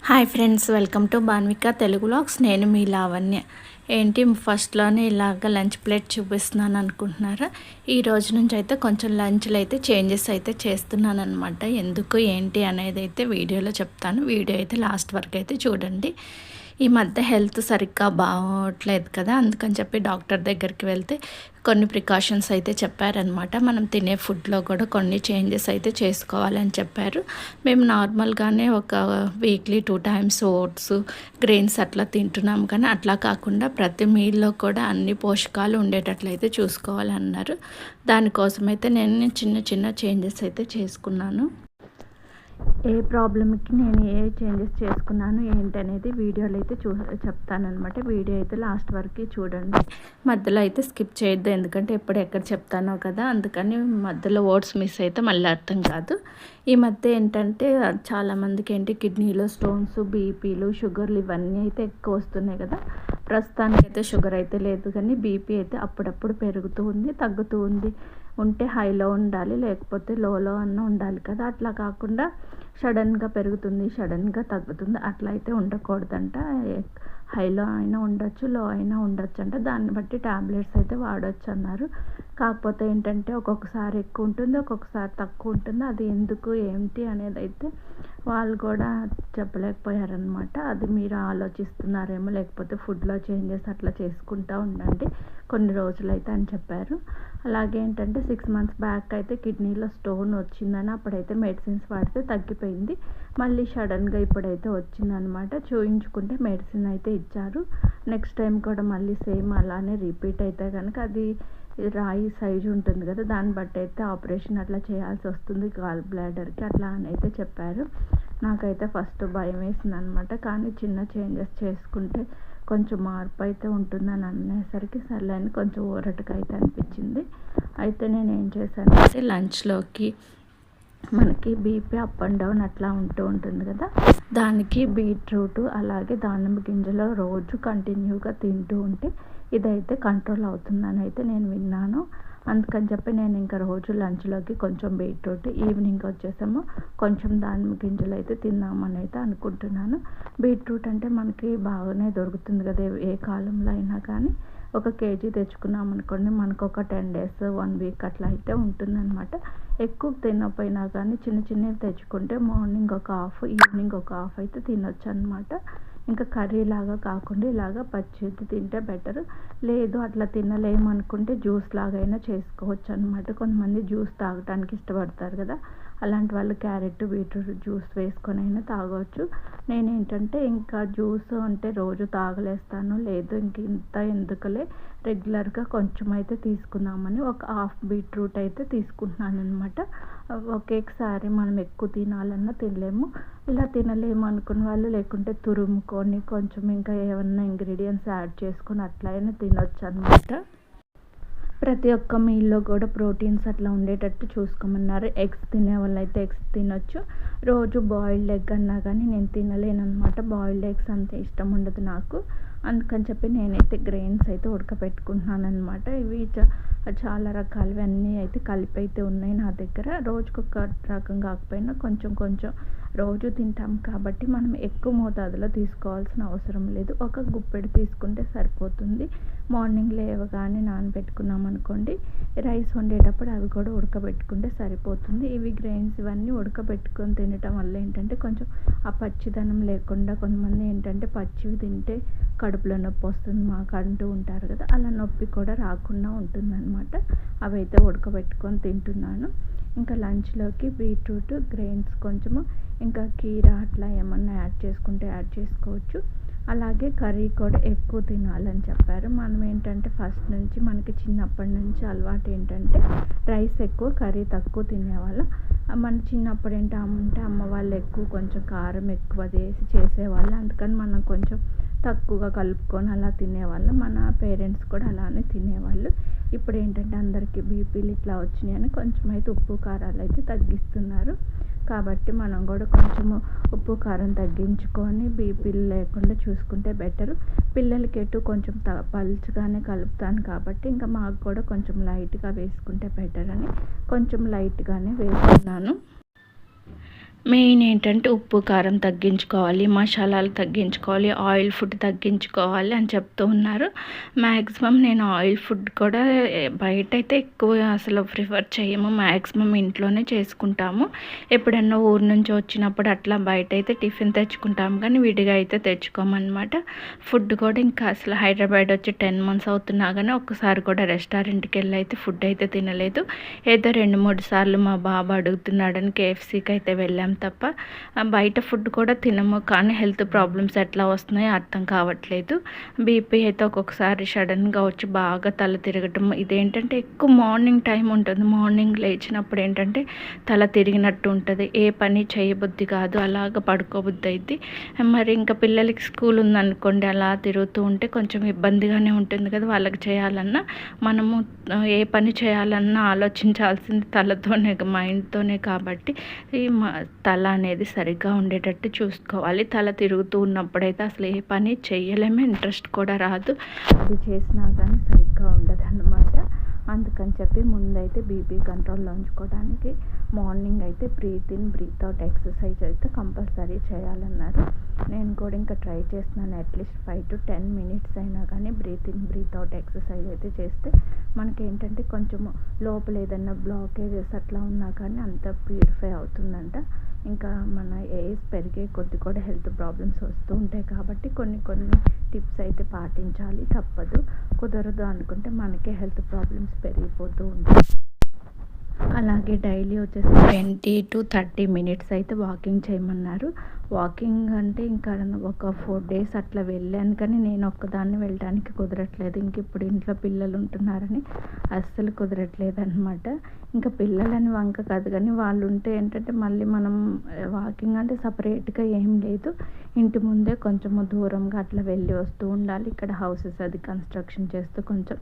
Hi friends, welcome to Banvika Telugu vlogs. నేను మీ లావణ్య. ఏంటి ఫస్ట్లోనే ఇలాగ లంచ్ ప్లేట్ చూపిస్తున్నాను అనుకుంటున్నారా? ఈ రోజు నుంచి అయితే కొంచెం లంచ్లో అయితే చేంజెస్ అయితే చేస్తున్నాను అనమాట. ఎందుకు ఏంటి అనేది అయితే వీడియోలో చెప్తాను. వీడియో అయితే లాస్ట్ వరకు అయితే చూడండి. ఈ మధ్య హెల్త్ సరిగ్గా బాగోట్లేదు కదా, అందుకని చెప్పి డాక్టర్ దగ్గరికి వెళ్తే కొన్ని ప్రికాషన్స్ అయితే చెప్పారనమాట. మనం తినే ఫుడ్లో కూడా కొన్ని చేంజెస్ అయితే చేసుకోవాలని చెప్పారు. మేము నార్మల్గానే ఒక వీక్లీ 2 టైమ్స్ ఓట్స్, గ్రెయిన్స్ అట్లా తింటున్నాం, కానీ అట్లా కాకుండా ప్రతి మీల్లో కూడా అన్ని పోషకాలు ఉండేటట్లయితే చూసుకోవాలన్నారు. దానికోసమైతే నేను చిన్న చిన్న చేంజెస్ అయితే చేసుకున్నాను. ఏ ప్రాబ్లమ్కి నేను ఏ చేంజెస్ చేసుకున్నాను ఏంటనేది వీడియోలో అయితే చెప్తానమాట. వీడియో అయితే లాస్ట్ వరకు చూడండి, మధ్యలో అయితే స్కిప్ చేయొద్దు, ఎందుకంటే ఎక్కడ చెప్తానో కదా, అందుకని మధ్యలో వర్డ్స్ మిస్ అయితే మళ్ళీ అర్థం కాదు. ఈ మధ్య ఏంటంటే చాలామందికి ఏంటి కిడ్నీలో స్టోన్స్, బీపీలు, షుగర్లు ఇవన్నీ అయితే ఎక్కువ వస్తున్నాయి కదా. ప్రస్తుతానికైతే షుగర్ అయితే లేదు, కానీ బీపీ అయితే అప్పుడప్పుడు పెరుగుతూ ఉంది, తగ్గుతూ ఉంది. ఉంటే హైలో ఉండాలి, లేకపోతే లోలో అన్న ఉండాలి కదా. అట్లా కాకుండా సడన్గా పెరుగుతుంది, సడన్గా తగ్గుతుంది, అట్లా అయితే ఉండకూడదంట. హైలో అయినా ఉండొచ్చు, లో అయినా ఉండొచ్చు అంట. దాన్ని బట్టి ట్యాబ్లెట్స్ అయితే వాడచ్చు అన్నారు. కాకపోతే ఏంటంటే ఒక్కొక్కసారి ఎక్కువ ఉంటుంది, ఒక్కొక్కసారి తక్కువ ఉంటుంది. అది ఎందుకు ఏంటి అనేది అయితే వాళ్ళు కూడా చెప్పలేకపోయారనమాట. అది మీరు ఆలోచిస్తున్నారేమో, లేకపోతే ఫుడ్లో చేంజెస్ అట్లా చేసుకుంటూ ఉండండి కొన్ని రోజులైతే అని చెప్పారు. అలాగే ఏంటంటే 6 మంత్స్ బ్యాక్ అయితే కిడ్నీలో స్టోన్ వచ్చిందని అప్పుడైతే మెడిసిన్స్ వాడితే తగ్గిపోయింది. మళ్ళీ సడన్గా ఇప్పుడైతే వచ్చిందనమాట. చూయించుకుంటే మెడిసిన్ అయితే ఇచ్చారు. నెక్స్ట్ టైం కూడా మళ్ళీ సేమ్ అలానే రిపీట్ అయితే కనుక అది రాయి సైజు ఉంటుంది కదా, దాన్ని బట్టి అయితే ఆపరేషన్ అట్లా చేయాల్సి వస్తుంది గాల్ బ్లాడర్కి, అట్లా అని అయితే చెప్పారు. నాకైతే ఫస్ట్ భయం వేసింది అనమాట, కానీ చిన్న చేంజెస్ చేసుకుంటే కొంచెం మార్పు అయితే ఉంటుందని అనేసరికి సర్లేని కొంచెం ఊరటగా అయితే అనిపించింది. అయితే నేను ఏం చేశాను అంటే లంచ్లోకి మనకి బీపీ అప్ అండ్ డౌన్ అట్లా ఉంటూ ఉంటుంది కదా, దానికి బీట్రూట్ అలాగే దానిమ్మ గింజలు రోజు కంటిన్యూగా తింటూ ఉంటే ఇదైతే కంట్రోల్ అవుతుందని అయితే నేను విన్నాను. అందుకని చెప్పి నేను ఇంకా రోజు లంచ్లోకి కొంచెం బీట్రూట్, ఈవినింగ్ వచ్చేసాము కొంచెం దానిమ్మ గింజలు అయితే తిందామని అయితే అనుకుంటున్నాను. బీట్రూట్ అంటే మనకి బాగానే దొరుకుతుంది కదా, ఏ కాలంలో అయినా కానీ. ఒక కేజీ తెచ్చుకున్నాం అనుకోండి, మనకు ఒక 10 days 1 week అట్లా అయితే ఉంటుందన్నమాట. ఎక్కువ తినకపోయినా కానీ చిన్న చిన్నవి తెచ్చుకుంటే మార్నింగ్ ఒక హాఫ్, ఈవినింగ్ ఒక హాఫ్ అయితే తినొచ్చు అనమాట. ఇంకా కర్రీ లాగా కాకుండా ఇలాగ పచ్చిది తింటే బెటర్. లేదు అట్లా తినలేము అనుకుంటే జ్యూస్ లాగైనా చేసుకోవచ్చు అనమాట. కొంతమంది జ్యూస్ తాగడానికి ఇష్టపడతారు కదా, అలాంటి వాళ్ళు క్యారెట్, బీట్రూట్ జ్యూస్ వేసుకొని అయినా తాగవచ్చు. నేనేంటంటే ఇంకా జ్యూస్ అంటే రోజు తాగలేస్తాను, లేదు ఇంత ఎందుకులే రెగ్యులర్గా కొంచెం అయితే తీసుకుందామని ఒక హాఫ్ బీట్రూట్ అయితే తీసుకుంటున్నాను అనమాట. ఒకేసారి మనం ఎక్కువ తినాలన్నా తినలేము. ఇలా తినలేము అనుకున్న వాళ్ళు లేకుంటే తురుముకొని కొంచెం ఇంకా ఏమన్నా ఇంగ్రీడియంట్స్ యాడ్ చేసుకొని అట్లా అయినా తినొచ్చు అనమాట. ప్రతి ఒక్క మీల్లో కూడా ప్రోటీన్స్ అట్లా ఉండేటట్టు చూసుకోమన్నారు. ఎగ్స్ తినే వాళ్ళు అయితే ఎగ్స్ తినొచ్చు. రోజు బాయిల్డ్ ఎగ్ అన్నా కానీ నేను తినలేను అనమాట. బాయిల్డ్ ఎగ్స్ అంత ఇష్టం ఉండదు నాకు. అందుకని చెప్పి నేనైతే గ్రెయిన్స్ అయితే ఉడకపెట్టుకుంటున్నాను అనమాట. ఇవి చాలా రకాలవి అన్నీ అయితే కలిపి అయితే ఉన్నాయి నా దగ్గర. రోజుకొక రకం కాకపోయినా కొంచెం కొంచెం రోజు తింటాం కాబట్టి మనం ఎక్కువ మోతాదులో తీసుకోవాల్సిన అవసరం లేదు. ఒక గుప్పెడు తీసుకుంటే సరిపోతుంది. మార్నింగ్ లేవగానే నానబెట్టుకున్నాం అనుకోండి, రైస్ వండేటప్పుడు అవి కూడా ఉడకబెట్టుకుంటే సరిపోతుంది. ఇవి గ్రెయిన్స్ ఇవన్నీ ఉడకబెట్టుకొని తినటం వల్ల ఏంటంటే కొంచెం ఆ పచ్చిదనం లేకుండా, కొంతమంది ఏంటంటే పచ్చివి తింటే కడుపులో నొప్పి వస్తుంది మాకు అంటూ ఉంటారు కదా, అలా నొప్పి కూడా రాకుండా ఉంటుందన్నమాట. అవి అయితే ఉడకబెట్టుకొని తింటున్నాను. ఇంకా లంచ్లోకి బీట్రూట్, గ్రెయిన్స్ కొంచెము, ఇంకా కీరా అట్లా ఏమన్నా యాడ్ చేసుకుంటే యాడ్ చేసుకోవచ్చు. అలాగే కర్రీ కూడా ఎక్కువ తినాలని చెప్పారు. మనం ఏంటంటే ఫస్ట్ నుంచి మనకి చిన్నప్పటి నుంచి అలవాటు ఏంటంటే రైస్ ఎక్కువ, కర్రీ తక్కువ తినేవాళ్ళం. మన చిన్నప్పుడు ఏంటంటే అమ్మ వాళ్ళు ఎక్కువ కొంచెం కారం ఎక్కువ వేసి చేసేవాళ్ళు, అందుకని మనం కొంచెం తక్కువగా కలుపుకొని అలా తినేవాళ్ళం. మన పేరెంట్స్ కూడా అలానే తినేవాళ్ళు. ఇప్పుడు ఏంటంటే అందరికీ బీపీలు ఇట్లా వచ్చినాయని కొంచెం అయితే ఉప్పు కారాలు అయితే తగ్గిస్తున్నారు. కాబట్టి మనం కూడా కొంచెము ఉప్పు కారం తగ్గించుకొని బీపీలు లేకుండా చూసుకుంటే బెటరు. పిల్లలకి ఎటు కొంచెం పలుచగానే కలుపుతాను కాబట్టి ఇంకా మాకు కూడా కొంచెం లైట్గా వేసుకుంటే బెటర్ అని కొంచెం లైట్గానే వేసుకున్నాను. మెయిన్ ఏంటంటే ఉప్పు కారం తగ్గించుకోవాలి, మసాలాలు తగ్గించుకోవాలి, ఆయిల్ ఫుడ్ తగ్గించుకోవాలి అని చెప్తూ ఉన్నారు. మ్యాక్సిమం నేను ఆయిల్ ఫుడ్ కూడా బయట అయితే ఎక్కువ అసలు ప్రిఫర్ చేయము, మ్యాక్సిమం ఇంట్లోనే చేసుకుంటాము. ఎప్పుడన్నా ఊరు నుంచి వచ్చినప్పుడు అట్లా బయట అయితే టిఫిన్ తెచ్చుకుంటాము, కానీ విడిగా అయితే తెచ్చుకోమన్నమాట. ఫుడ్ కూడా ఇంకా అసలు హైదరాబాద్ వచ్చి 10 months అవుతున్నా కానీ ఒక్కసారి కూడా రెస్టారెంట్కి వెళ్ళి అయితే ఫుడ్ అయితే తినలేదు. ఏదో 2-3 సార్లు మా బాబు అడుగుతున్నాడని కేఎఫ్సీకి అయితే వెళ్ళాం తప్ప బయట ఫుడ్ కూడా తినము. కానీ హెల్త్ ప్రాబ్లమ్స్ ఎట్లా వస్తున్నాయో అర్థం కావట్లేదు. బీపీ అయితే ఒక్కొక్కసారి సడన్గా వచ్చి బాగా తల తిరగటం, ఇదేంటంటే ఎక్కువ మార్నింగ్ టైం ఉంటుంది. మార్నింగ్ లేచినప్పుడు ఏంటంటే తల తిరిగినట్టు ఉంటుంది, ఏ పని చేయబుద్ధి కాదు, అలాగ పడుకోబుద్ధి అయింది. మరి ఇంకా పిల్లలకి స్కూల్ ఉందనుకోండి, అలా తిరుగుతూ ఉంటే కొంచెం ఇబ్బందిగానే ఉంటుంది కదా. వాళ్ళకి చేయాలన్నా మనము ఏ పని చేయాలన్నా ఆలోచించాల్సింది తలతోనే, మైండ్తోనే. కాబట్టి ఈ తల అనేది సరిగ్గా ఉండేటట్టు చూసుకోవాలి. తల తిరుగుతూ ఉన్నప్పుడైతే అసలు ఏ పని చేయలేమే, ఇంట్రెస్ట్ కూడా రాదు, అది చేసినా కానీ సరిగ్గా ఉండదు అన్నమాట. అందుకని చెప్పి ముందైతే బీపీ కంట్రోల్లో ఉంచుకోవడానికి మార్నింగ్ అయితే breathe in breathe out exercise అయితే కంపల్సరీ చేయాలన్నారు. నేను కూడా ఇంకా ట్రై చేస్తున్నాను. అట్లీస్ట్ 5 to 10 minutes అయినా కానీ breathe in breathe out exercise అయితే చేస్తే మనకి ఏంటంటే కొంచెం లోపల ఏదైనా బ్లాకేజెస్ అట్లా ఉన్నా కానీ అంత ప్యూరిఫై అవుతుందంట. ఇంకా మన ఏజ్ పెరిగే కొద్ది కూడా హెల్త్ ప్రాబ్లమ్స్ వస్తూ ఉంటాయి కాబట్టి కొన్ని టిప్స్ అయితే పాటించాలి, తప్పదు. కుదరదు అనుకుంటే మనకే హెల్త్ ప్రాబ్లమ్స్ పెరిగిపోతూ ఉంటాయి. అలాగే డైలీ వచ్చేసి 20 to 30 minutes అయితే వాకింగ్ చేయమన్నారు. వాకింగ్ అంటే ఇంకా ఒక 4 days అట్లా వెళ్ళాను, కానీ నేను ఒక్కదాన్ని వెళ్ళడానికి కుదరట్లేదు. ఇంక ఇప్పుడు ఇంట్లో పిల్లలు ఉంటున్నారని అస్సలు కుదరట్లేదు అనమాట. ఇంకా పిల్లలని వంక కాదు, కానీ వాళ్ళు ఉంటే ఏంటంటే మళ్ళీ మనం వాకింగ్ అంటే సపరేట్గా ఏం లేదు, ఇంటి ముందే కొంచెము దూరంగా అట్లా వెళ్ళి వస్తూ ఉండాలి. ఇక్కడ హౌసెస్ అది కన్స్ట్రక్షన్ చేస్తూ కొంచెం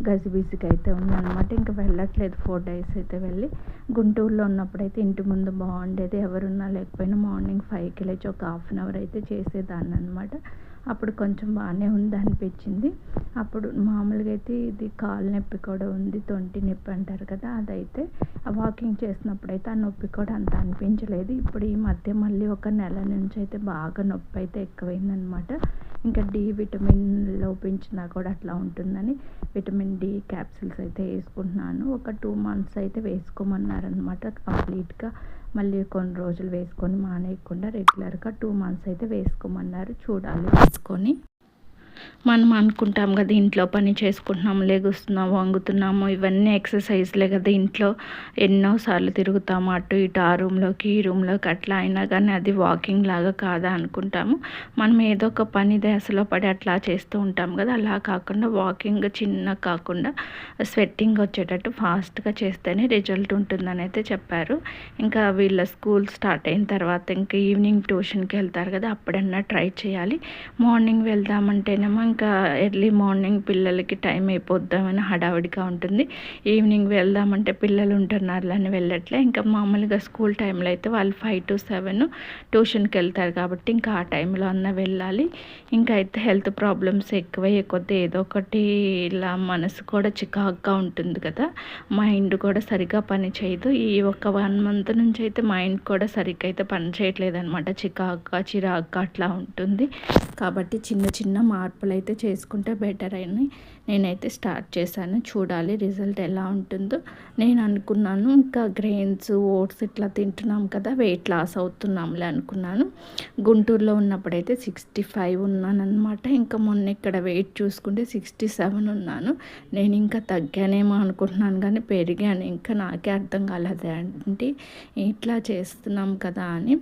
గజిబిజిగా అయితే ఉందన్నమాట. ఇంకా వెళ్ళట్లేదు 4 days అయితే వెళ్ళి. గుంటూరులో ఉన్నప్పుడైతే ఇంటి ముందు బాగుండేది, ఎవరున్నా లేకపోయినా మార్నింగ్ 5కి లేచి ఒక 1/2 hour అయితే చేసేదాన్ని అనమాట. అప్పుడు కొంచెం బాగానే ఉంది అనిపించింది. అప్పుడు మామూలుగా అయితే ఇది కాలు నొప్పి కూడా ఉంది, తొంటి నొప్పి అంటారు కదా, అదైతే వాకింగ్ చేసినప్పుడు అయితే ఆ నొప్పి కూడా అంత అనిపించలేదు. ఇప్పుడు ఈ మధ్య మళ్ళీ ఒక నెల నుంచి అయితే బాగా నొప్పి అయితే ఎక్కువైందనమాట. ఇంకా డి విటమిన్ లోపించినా కూడా అట్లా ఉంటుందని విటమిన్ డి క్యాప్సిల్స్ అయితే వేసుకుంటున్నాను. ఒక 2 months అయితే వేసుకోమన్నారనమాట కంప్లీట్గా. మళ్ళీ కొన్ని రోజులు వేసుకొని మానేయకుండా రెగ్యులర్గా 2 months అయితే వేసుకోమన్నారు. చూడాలి వేసుకొని. మనం అనుకుంటాం కదా ఇంట్లో పని చేసుకుంటున్నాము, లెగుస్తున్నాము, వంగుతున్నాము, ఇవన్నీ ఎక్సర్సైజ్లే కదా, ఇంట్లో ఎన్నోసార్లు తిరుగుతాము అటు ఇటు, ఆ రూమ్లోకి ఈ రూమ్లోకి, అట్లా అయినా కానీ అది వాకింగ్ లాగా కాదా అనుకుంటాము. మనం ఏదో ఒక పని దశలో పడి అట్లా చేస్తూ ఉంటాం కదా, అలా కాకుండా వాకింగ్ చిన్న కాకుండా స్వెట్టింగ్ వచ్చేటట్టు ఫాస్ట్గా చేస్తేనే రిజల్ట్ ఉంటుందని అయితే చెప్పారు. ఇంకా వీళ్ళ స్కూల్ స్టార్ట్ అయిన తర్వాత ఇంకా ఈవినింగ్ ట్యూషన్కి వెళ్తారు కదా, అప్పుడన్నా ట్రై చేయాలి. మార్నింగ్ వెళ్దామంటేనేమో ఇంకా ఎర్లీ మార్నింగ్ పిల్లలకి టైం అయిపోద్దామని హడావిడిగా ఉంటుంది. ఈవినింగ్ వెళ్దామంటే పిల్లలు ఉంటున్నారు అని వెళ్ళట్లే. ఇంకా మామూలుగా స్కూల్ టైంలో అయితే వాళ్ళు 5 to 7 ట్యూషన్కి వెళ్తారు కాబట్టి ఇంకా ఆ టైంలో అన్నా వెళ్ళాలి. ఇంకా అయితే హెల్త్ ప్రాబ్లమ్స్ ఎక్కువయ్యే కొద్దీ ఏదో ఒకటి ఇలా మనసు కూడా చికాకుగా ఉంటుంది కదా, మైండ్ కూడా సరిగ్గా పని చేయదు. ఈ ఒక 1 month నుంచి అయితే మైండ్ కూడా సరిగ్గా అయితే పని చేయట్లేదు అనమాట, చికాకుగా చిరాకుగా అట్లా ఉంటుంది. కాబట్టి చిన్న చిన్న మార్పులు అయితే చేసుకుంటే బెటర్ అని నేనైతే స్టార్ట్ చేశాను. చూడాలి రిజల్ట్ ఎలా ఉంటుందో. నేను అనుకున్నాను ఇంకా గ్రెయిన్స్ ఓట్స్ ఇట్లా తింటున్నాం కదా, వెయిట్ లాస్ అవుతున్నాంలే అనుకున్నాను. గుంటూరులో ఉన్నప్పుడైతే 65 ఉన్నాను అనమాట. ఇంకా మొన్న ఇక్కడ వెయిట్ చూసుకుంటే 67 ఉన్నాను. నేను ఇంకా తగ్గానేమో అనుకుంటున్నాను కానీ పెరిగాను. ఇంకా నాకే అర్థం కాలేదు అంటే ఇట్లా చేస్తున్నాం కదా అని.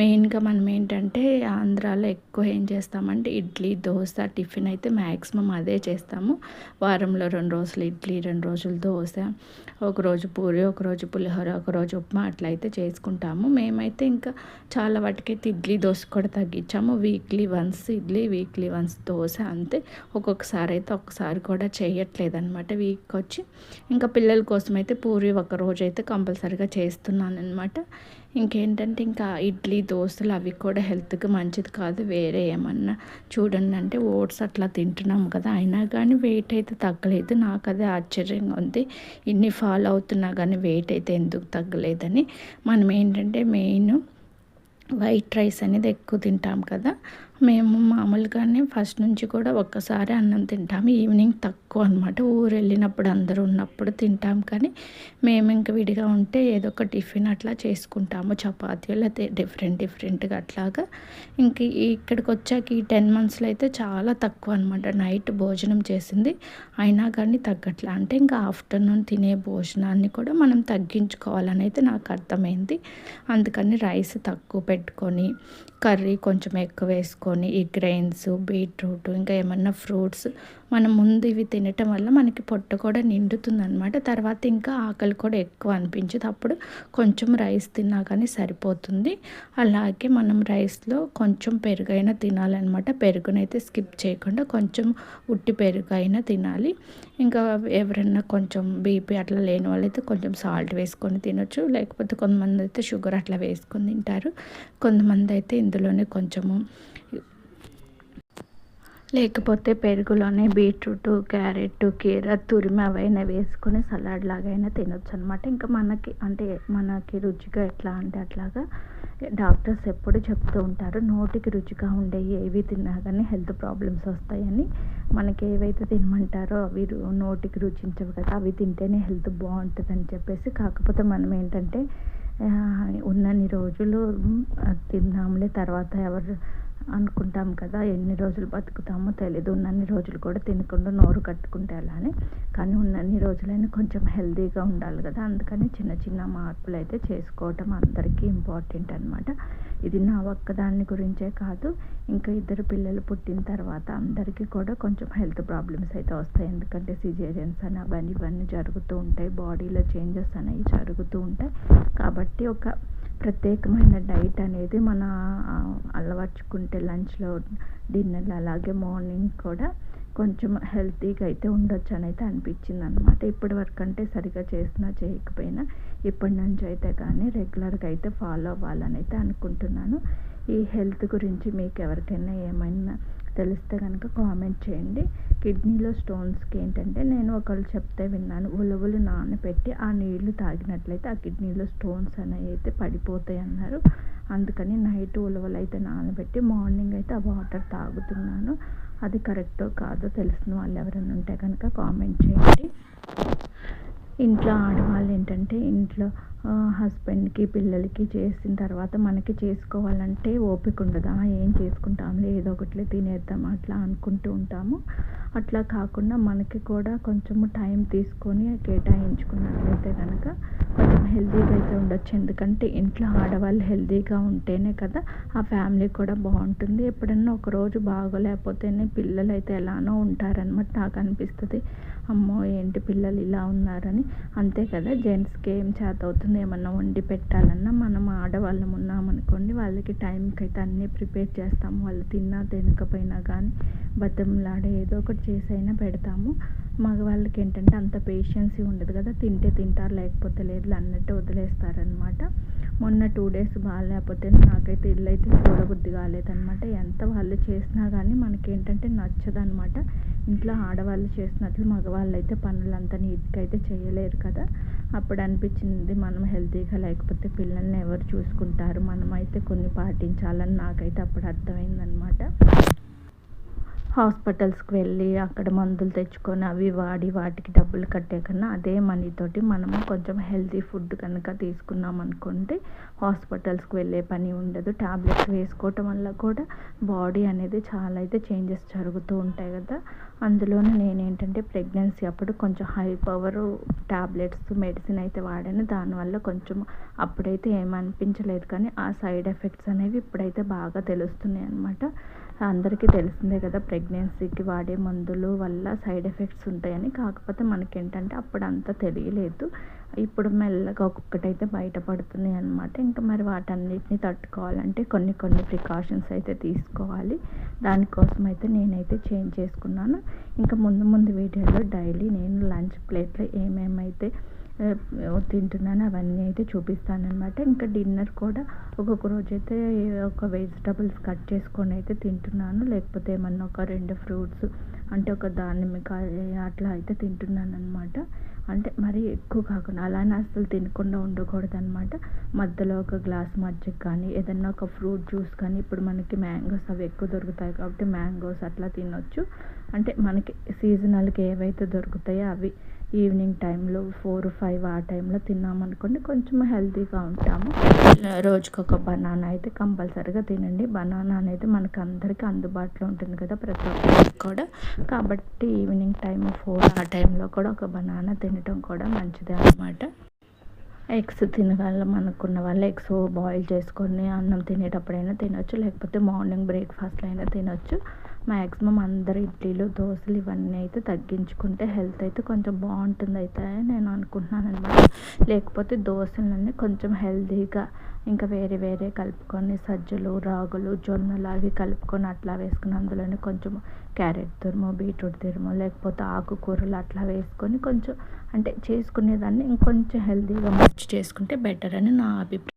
మెయిన్గా మనం ఏంటంటే ఆంధ్రాలో ఎక్కువ ఏం చేస్తామంటే ఇడ్లీ దోశ టిఫిన్ అయితే మ్యాక్సిమం అదే చేస్తాము. వారంలో 2 రోజులు ఇడ్లీ, 2 రోజులు దోశ, ఒకరోజు పూరి, ఒకరోజు పులిహోర, ఒకరోజు ఉప్మా అట్లా అయితే చేసుకుంటాము. మేమైతే ఇంకా చాలా వాటికైతే ఇడ్లీ దోశ కూడా తగ్గించాము. Weekly once idli, weekly once dosa, అంతే. ఒక్కొక్కసారి అయితే ఒకసారి కూడా చేయట్లేదు అనమాట. వీక్ వచ్చి ఇంకా పిల్లల కోసం అయితే పూరి ఒకరోజు అయితే కంపల్సరీగా చేస్తున్నాను అనమాట. ఇంకేంటంటే ఇంకా ఇడ్లీ దోశలు అవి కూడా హెల్త్కి మంచిది కాదు. వేరే ఏమన్నా చూడండి అంటే ఓట్స్ అట్లా తింటున్నాం కదా, అయినా కానీ వెయిట్ అయితే తగ్గలేదు. నాకు అదే ఆశ్చర్యంగా ఉంది, ఇన్ని ఫాలో అవుతున్నా కానీ వెయిట్ అయితే ఎందుకు తగ్గలేదని. మనం ఏంటంటే మెయిన్ వైట్ రైస్ అనేది ఎక్కువ తింటాం కదా. మేము మామూలుగానే ఫస్ట్ నుంచి కూడా ఒక్కసారి అన్నం తింటాము. ఈవినింగ్ తక్కువ అనమాట. ఊరు వెళ్ళినప్పుడు అందరూ ఉన్నప్పుడు తింటాం. కానీ మేము ఇంక విడిగా ఉంటే ఏదో ఒక టిఫిన్ అట్లా చేసుకుంటాము. చపాతీలు లేకపోతే డిఫరెంట్గా అట్లాగా. ఇంక ఇక్కడికి వచ్చాక ఈ 10 మంత్స్లో అయితే చాలా తక్కువ అనమాట నైట్ భోజనం చేసింది. అయినా కానీ తగ్గట్లే. అంటే ఇంకా ఆఫ్టర్నూన్ తినే భోజనాన్ని కూడా మనం తగ్గించుకోవాలని అయితే నాకు అర్థమైంది. అందుకని రైస్ తక్కువ పెట్టుకొని కర్రీ కొంచెం ఎక్కువ వేసుకొని ఈ గ్రెయిన్స్, బీట్రూట్ ఇంకా ఏమన్నా ఫ్రూట్స్ మనం ముందు ఇవి తినటం వల్ల మనకి పొట్ట కూడా నిండుతుందనమాట. తర్వాత ఇంకా ఆకలి కూడా ఎక్కువ అనిపించదు. అప్పుడు కొంచెం రైస్ తిన్నా కానీ సరిపోతుంది. అలాగే మనం రైస్లో కొంచెం పెరుగైనా తినాలన్నమాట. పెరుగునైతే స్కిప్ చేయకుండా కొంచెం ఉట్టి పెరుగైనా తినాలి. ఇంకా ఎవరన్నా కొంచెం బీపీ అట్లా లేని వాళ్ళైతే కొంచెం సాల్ట్ వేసుకొని తినొచ్చు. లేకపోతే కొంతమంది అయితే షుగర్ అట్లా వేసుకొని తింటారు. కొంతమంది అయితే ఇందులోనే కొంచెము లేకపోతే పెరుగులోనే బీట్రూట్, క్యారెట్, కీర తురిమి అవైనా వేసుకొని సలాడ్ లాగైనా తినొచ్చు అనమాట. ఇంకా మనకి రుచిగా ఎట్లా అంటే అట్లాగా డాక్టర్స్ ఎప్పుడు చెప్తూ ఉంటారు, నోటికి రుచిగా ఉండే ఏవి తిన్నా కానీ హెల్త్ ప్రాబ్లమ్స్ వస్తాయని. మనకి ఏవైతే తినమంటారో అవి నోటికి రుచించవు కదా, అవి తింటేనే హెల్త్ బాగుంటుందని చెప్పేసి. కాకపోతే మనం ఏంటంటే ఉన్నన్ని రోజులు తిందాంలే, తర్వాత ఎవరు అనుకుంటాం కదా, ఎన్ని రోజులు బతుకుతామో తెలీదు. ఉన్నన్ని రోజులు కూడా తినకుండా నోరు కట్టుకుంటే అలానే. కానీ ఉన్నన్ని రోజులైనా కొంచెం హెల్తీగా ఉండాలి కదా, అందుకని చిన్న చిన్న మార్పులు అయితే చేసుకోవటం అందరికీ ఇంపార్టెంట్ అనమాట. ఇది నా ఒక్కదాన్ని గురించే కాదు, ఇంకా ఇద్దరు పిల్లలు పుట్టిన తర్వాత అందరికీ కూడా కొంచెం హెల్త్ ప్రాబ్లమ్స్ అయితే వస్తాయి. ఎందుకంటే సిజేరియన్స్ అని అవన్నీ ఇవన్నీ జరుగుతూ ఉంటాయి, బాడీలో చేంజెస్ అనేవి జరుగుతూ ఉంటాయి. కాబట్టి ఒక ప్రత్యేకమైన డైట్ అనేది మన అలవర్చుకుంటే లంచ్లో, డిన్నర్లో, అలాగే మార్నింగ్ కూడా కొంచెం హెల్తీగా అయితే ఉండొచ్చు అని అయితే అనిపించింది అనమాట. ఇప్పటి వరకు అంటే సరిగా చేసినా చేయకపోయినా ఇప్పటి నుంచి అయితే కానీ రెగ్యులర్గా అయితే ఫాలో అవ్వాలని అయితే అనుకుంటున్నాను. ఈ హెల్త్ గురించి మీకు ఎవరికైనా ఏమైనా తెలిస్తే కనుక కామెంట్ చేయండి. కిడ్నీలో స్టోన్స్కి ఏంటంటే నేను ఒకళ్ళు చెప్తే విన్నాను, ఉలవలు నానబెట్టి ఆ నీళ్లు తాగినట్లయితే ఆ కిడ్నీలో స్టోన్స్ అనేవి అయితే పడిపోతాయి అన్నారు. అందుకని నైట్ ఉలవలు అయితే నానబెట్టి మార్నింగ్ అయితే ఆ వాటర్ తాగుతున్నాను. అది కరెక్టో కాదో తెలిసిన వాళ్ళు ఎవరైనా ఉంటే కనుక కామెంట్ చేయండి. ఇంట్లో ఆడవాళ్ళు ఏంటంటే ఇంట్లో హస్బెండ్కి పిల్లలకి చేసిన తర్వాత మనకి చేసుకోవాలంటే ఓపిక ఉండదు. ఏం చేసుకుంటాంలే, ఏదో ఒకటిలే తినేద్దాం అట్లా అనుకుంటూ ఉంటాము. అట్లా కాకుండా మనకి కూడా కొంచెము టైం తీసుకొని కేటాయించుకున్నట్లయితే కనుక కొంచెం హెల్తీగా అయితే ఉండొచ్చు. ఎందుకంటే ఇంట్లో ఆడవాళ్ళు హెల్తీగా ఉంటేనే కదా ఆ ఫ్యామిలీ కూడా బాగుంటుంది. ఎప్పుడన్నా ఒకరోజు బాగోలేకపోతేనే పిల్లలు అయితే ఎలానో ఉంటారనమాట. నాకు అనిపిస్తుంది, అమ్మో ఏంటి పిల్లలు ఇలా ఉన్నారని. అంతే కదా, జెంట్స్కి ఏం చేత అవుతుంది, ఏమన్నా వండి పెట్టాలన్నా మనం ఆడవాళ్ళం ఉన్నామనుకోండి, వాళ్ళకి టైంకి అయితే అన్నీ ప్రిపేర్ చేస్తాము. వాళ్ళు తిన్నా తినకపోయినా కానీ బతిమలాడే ఏదో ఒకటి చేసైనా పెడతాము. మగవాళ్ళకి ఏంటంటే అంత పేషెన్సీ ఉండదు కదా, తింటే తింటారు లేకపోతే లేదు అన్నట్టు వదిలేస్తారనమాట. మొన్న 2 డేస్ బాగాలేకపోతే నాకైతే ఇల్లు అయితే చూడబుద్ధి కాలేదనమాట. ఎంత వాళ్ళు చేసినా కానీ మనకేంటంటే నచ్చదనమాట. ఇంట్లో ఆడవాళ్ళు చేసినట్లు మగవాళ్ళు అయితే పనులంతా నీట్గా అయితే చేయలేరు కదా. అప్పుడు అనిపించింది, మనం హెల్తీగా లేకపోతే పిల్లల్ని ఎవరు చూసుకుంటారు, మనమైతే కొన్ని పాటించాలని నాకైతే అప్పుడు అర్థమైందనమాట. హాస్పిటల్స్కి వెళ్ళి అక్కడ మందులు తెచ్చుకొని అవి వాడి వాటికి డబ్బులు కట్టే కన్నా అదే మనీతోటి మనము కొంచెం హెల్తీ ఫుడ్ కనుక తీసుకున్నాం అనుకుంటే హాస్పిటల్స్కి వెళ్ళే పని ఉండదు. టాబ్లెట్స్ వేసుకోవటం వల్ల కూడా బాడీ అనేది చాలా అయితే చేంజెస్ జరుగుతూ ఉంటాయి కదా. అందులోనే నేనేంటంటే ప్రెగ్నెన్సీ అప్పుడు కొంచెం హై పవర్ టాబ్లెట్స్ మెడిసిన్ అయితే వాడాను. దానివల్ల కొంచెం అప్పుడైతే ఏమనిపించలేదు, కానీ ఆ సైడ్ ఎఫెక్ట్స్ అనేవి ఇప్పుడైతే బాగా తెలుస్తున్నాయి అన్నమాట. అందరికీ తెలిసిందే కదా, ప్రెగ్నెన్సీకి వాడే మందులు వల్ల సైడ్ ఎఫెక్ట్స్ ఉంటాయని. కాకపోతే మనకేంటంటే అప్పుడు అంత తెలియలేదు. ఇప్పుడు మెల్లగా ఒక్కొక్కటైతే బయటపడుతున్నాయి అన్నమాట. ఇంకా మరి వాటన్నిటిని తట్టుకోవాలంటే కొన్ని ప్రికాషన్స్ అయితే తీసుకోవాలి. దానికోసం అయితే నేనైతే చేంజ్ చేసుకున్నాను. ఇంకా ముందు వీడియోలో డైలీ నేను లంచ్ ప్లేట్లో ఏమేమైతే తింటున్నాను అవన్నీ అయితే చూపిస్తానన్నమాట. ఇంకా డిన్నర్ కూడా ఒక్కొక్క రోజైతే ఒక వెజిటబుల్స్ కట్ చేసుకొని అయితే తింటున్నాను. లేకపోతే ఏమన్నా ఒక 2 ఫ్రూట్స్ అంటే ఒక దానిమ్మకాయ అట్లా అయితే తింటున్నాను అనమాట. అంటే మరీ ఎక్కువ కాకుండా అలానే అసలు తినకుండా ఉండకూడదు అనమాట. మధ్యలో ఒక గ్లాస్ మజ్జిగ కానీ ఏదన్నా ఒక ఫ్రూట్ జ్యూస్ కానీ, ఇప్పుడు మనకి మ్యాంగోస్ అవి ఎక్కువ దొరుకుతాయి కాబట్టి మ్యాంగోస్ అట్లా తినొచ్చు. అంటే మనకి సీజనల్కి ఏవైతే దొరుకుతాయో అవి ఈవినింగ్ టైంలో 4, 5 ఆ టైంలో తిన్నామనుకోండి కొంచెం హెల్తీగా ఉంటాము. రోజుకొక బనానా అయితే కంపల్సరీగా తినండి. బనానా అనేది మనకు అందరికీ అందుబాటులో ఉంటుంది కదా, ప్రతి ఒక్కరికి కూడా. కాబట్టి ఈవినింగ్ టైం 4 ఆ టైంలో కూడా ఒక బనానా తినటం కూడా మంచిదే అన్నమాట. ఎగ్స్ తినగలం అనుకున్న వాళ్ళు ఎగ్స్ బాయిల్ చేసుకొని అన్నం తినేటప్పుడైనా తినొచ్చు, లేకపోతే మార్నింగ్ బ్రేక్ఫాస్ట్లో అయినా తినొచ్చు. మ్యాక్సిమం అందరు ఇడ్లీలు, దోశలు ఇవన్నీ అయితే తగ్గించుకుంటే హెల్త్ అయితే కొంచెం బాగుంటుంది అయితే నేను అనుకుంటున్నాను అనమాట. లేకపోతే దోశలన్నీ కొంచెం హెల్తీగా ఇంకా వేరే వేరే కలుపుకొని సజ్జలు, రాగులు, జొన్నలు అవి కలుపుకొని అట్లా వేసుకుని అందులోనే కొంచెం క్యారెట్ తురుము, బీట్రూట్ తురుము, లేకపోతే ఆకుకూరలు అట్లా వేసుకొని కొంచెం అంటే చేసుకునేదాన్ని ఇంకొంచెం హెల్తీగా మార్చి చేసుకుంటే బెటర్ అని నా అభిప్రాయం.